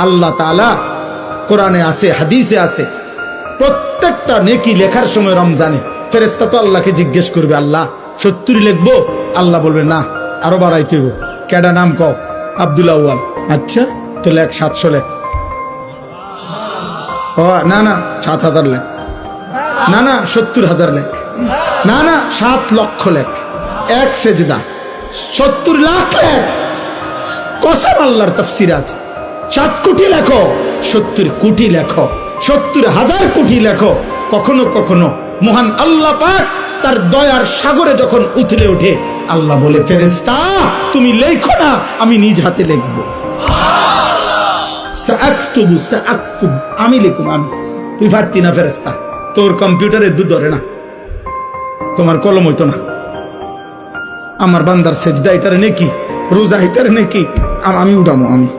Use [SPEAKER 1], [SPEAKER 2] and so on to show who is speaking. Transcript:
[SPEAKER 1] আল্লাহ তাআলা কোরআনে আছে, হাদিসে আছে, প্রত্যেকটা নেকি লেখার সময় রমজানে ফেরেশতা তো আল্লাহকে জিজ্ঞেস করবে, আল্লাহ 70 লিখবো? আল্লাহ বলবে না, আরো বাড়াইতে হইব। কেডা নাম কও? আব্দুল আউয়াল। আচ্ছা তো লেখ 700 লেখ। ও না না 7000 লেখ। না না 70,000 লেখ। না না 7 লক্ষ লেখ। এক সেজদা 70 লাখ লেখ। কসম আল্লাহর তাফসীর আছে। 7 কোটি লেখো, 70 কোটি লেখো, 70,000 কোটি লেখো। কখনো কখনো মহান আল্লাহ পাক তার দয়ার সাগরে যখন উথলে ওঠে, আল্লাহ বলে, ফেরেশতা তুমি লেখো না, আমি নিজ হাতে লিখবো। সাআকতুবু সাআকতুবু, আমি লিখব, আমি। তুই পারতি না ফেরেশতা, তোর কম্পিউটারে দুধ ধরে না, তোমার কলম হইতো না। আমার বান্দার সেজদা এটার নেকি, রোজা এটার নেকি, আমি উঠামো, আমি।